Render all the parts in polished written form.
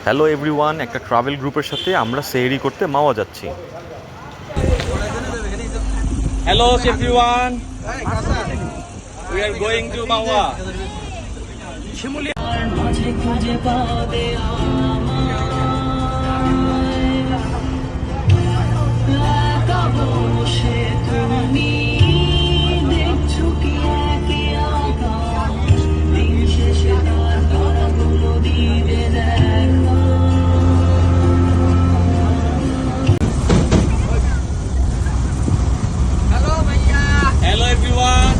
Hello everyone, একটা travel গ্রুপের সাথে আমরা সেহরি করতে মাওয়া যাচ্ছি। Hello everyone, we are going to Mawa. Hello everyone.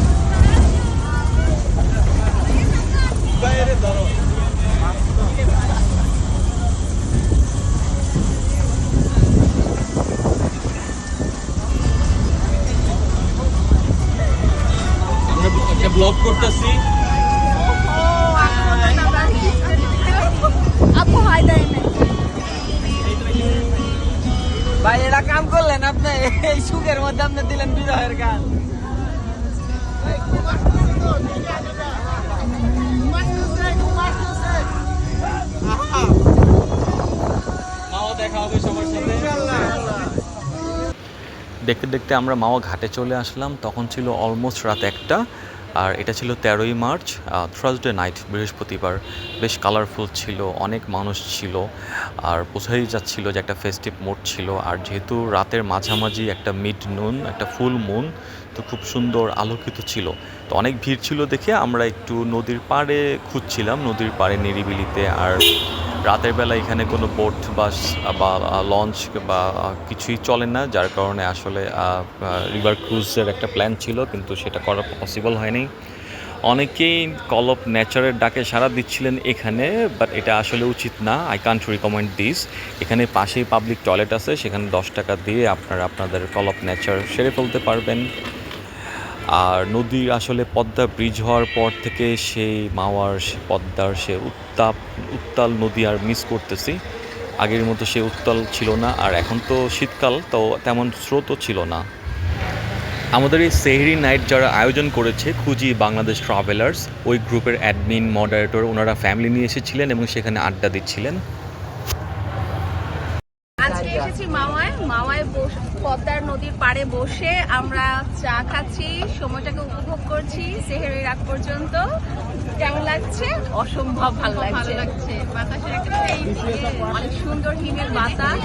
আমরা ব্লগ করতেছি। আপু হাই দেয় না ভাই এটা কাম করলেন আপনি এই সুখের মধ্যে আপনি দিলেন বিরহের গান। মাও দেখা হবে সবার সাথে। দেখতে দেখতে আমরা মাওয়া ঘাটে চলে আসলাম। তখন ছিল অলমোস্ট রাত 1টা, আর এটা ছিল 13ই মার্চ, থার্সডে নাইট, বৃহস্পতিবার। বেশ কালারফুল ছিল, অনেক মানুষ ছিল, আর বোঝাই যাচ্ছিল যে একটা ফেস্টিভ মুড ছিল। আর যেহেতু রাতের মাঝামাঝি একটা মিড নুন, একটা ফুল মুন, তো খুব সুন্দর আলোকিত ছিল। তো অনেক ভিড় ছিল দেখে আমরা একটু নদীর পাড়ে খুঁজছিলাম, নদীর পাড়ে নিরিবিলিতে। আর রাতের বেলা এখানে কোনো বোট বা লঞ্চ বা কিছুই চলে না, যার কারণে আসলে রিভার ক্রুজের একটা প্ল্যান ছিল, কিন্তু সেটা করা পসিবল হয়নি। অনেকেই কল অফ নেচারের ডাকে সাড়া দিচ্ছিলেন এখানে, বাট এটা আসলে উচিত না। I can't recommend this. এখানে পাশেই পাবলিক টয়লেট আছে, সেখানে 10 টাকা দিয়ে আপনারা আপনাদের কল অফ নেচার সেরে ফেলতে পারবেন। আর নদীর আসলে পদ্মা ব্রিজ হওয়ার পর থেকে সেই মাওয়ার পদ্মার সে উত্তাল নদী আর মিস করতেছি। আগের মতো সে উত্তাল ছিল না, আর এখন তো শীতকাল, তো তেমন স্রোতও ছিল না। আমাদের এই সেহরি নাইট যারা আয়োজন করেছে, খুঁজি বাংলাদেশ ট্রাভেলার্স, ওই গ্রুপের অ্যাডমিন মডারেটর, ওনারা ফ্যামিলি নিয়ে এসেছিলেন এবং সেখানে আড্ডা দিচ্ছিলেন। আজকে এসেছি মাওয়ায় পদ্মার নদীর পাড়ে বসে আমরা চা খাচ্ছি, সময়টাকে উপভোগ করছি সেহেরির রাত পর্যন্ত। কেমন লাগছে? অসম্ভব ভালো লাগছে। বাতাসের একটা অনেক সুন্দর হিমেল বাতাস।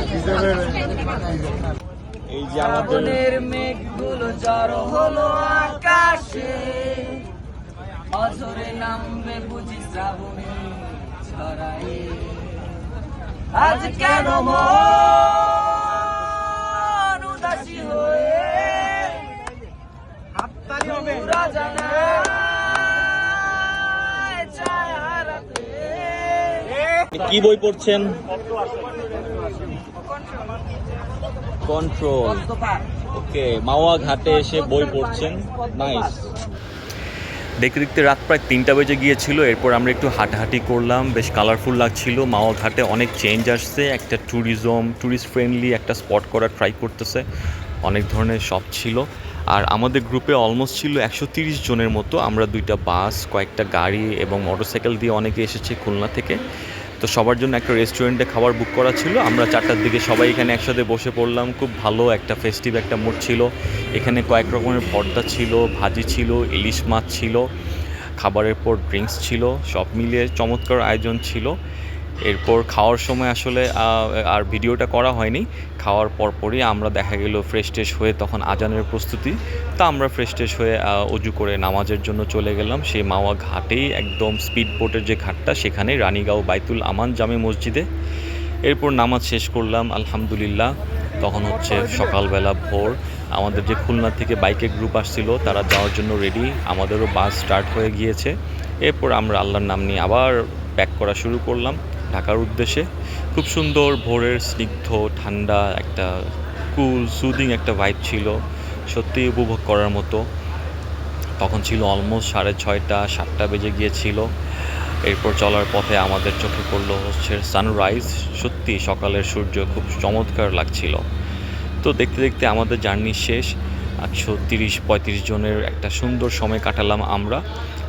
এই যে আমাদের শ্রাবণের মেঘগুলো জড়ো হলো আকাশে, অঝরে নামবে বুঝি শ্রাবণী ছড়ায়। আজ কেন মন উদাসী হয়ে রাজানায় চায় হারাতে। কি বই পড়ছেন? কন্ট্রোল। ওকে, মাওয়া ঘাটে এসে বই পড়ছেন, নাইস। দেখতে দেখতে রাত প্রায় 3টা বেজে গিয়েছিল। এরপর আমরা একটু হাঁটাহাঁটি করলাম, বেশ কালারফুল লাগছিল। মাওয়া ঘাটে অনেক চেঞ্জ আসছে, একটা ট্যুরিস্ট ফ্রেন্ডলি একটা স্পট করা ট্রাই করতেছে, অনেক ধরনের শপ ছিল। আর আমাদের গ্রুপে অলমোস্ট ছিল 130 জনের মতো। আমরা 2টা বাস, কয়েকটা গাড়ি এবং মোটরসাইকেল দিয়ে অনেকে এসেছে খুলনা থেকে। তো সবার জন্য একটা রেস্টুরেন্টে খাবার বুক করা ছিল। আমরা 4টার দিকে সবাই এখানে একসাথে বসে পড়লাম। খুব ভালো একটা ফেস্টিভ একটা মুড ছিল। এখানে কয়েক রকমের ভর্তা ছিল, ভাজি ছিল, ইলিশ মাছ ছিল, খাবারের পর ড্রিঙ্কস ছিল, সব মিলিয়ে চমৎকার আয়োজন ছিল। এরপর খাওয়ার সময় আসলে আর ভিডিওটা করা হয়নি। খাওয়ার পরপরই আমরা দেখা গেল ফ্রেশ ট্রেশ হয়ে তখন আজানের প্রস্তুতি। তা আমরা ফ্রেশ ট্রেশ হয়ে অজু করে নামাজের জন্য চলে গেলাম সেই মাওয়া ঘাটেই, একদম স্পিড বোটের যে ঘাটটা সেখানে, রানীগাঁও বাইতুল আমান জামে মসজিদে। এরপর নামাজ শেষ করলাম আলহামদুলিল্লাহ। তখন হচ্ছে সকালবেলা ভোর। আমাদের যে খুলনা থেকে বাইকের গ্রুপ আসছিল তারা যাওয়ার জন্য রেডি, আমাদেরও বাস স্টার্ট হয়ে গিয়েছে। এরপর আমরা আল্লাহর নাম নিয়ে আবার ব্যাক করা শুরু করলাম ঢাকার উদ্দেশ্যে। খুব সুন্দর ভোরের স্নিগ্ধ ঠান্ডা একটা কুল সুদিং একটা ভাইব ছিল, সত্যি উপভোগ করার মতো। তখন ছিল অলমোস্ট 6:30 7টা বেজে গিয়েছিল। এরপর চলার পথে আমাদের চোখে পড়লো হচ্ছে সানরাইজ। সত্যি সকালের সূর্য খুব চমৎকার লাগছিল। তো দেখতে দেখতে আমাদের জার্নি শেষ। 130-35 জনের একটা সুন্দর সময় কাটালাম আমরা।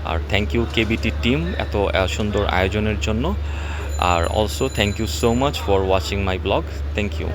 আর থ্যাংক ইউ কেবিটি টিম এত সুন্দর আয়োজনের জন্য। আর also thank you so much for watching my blog. Thank you.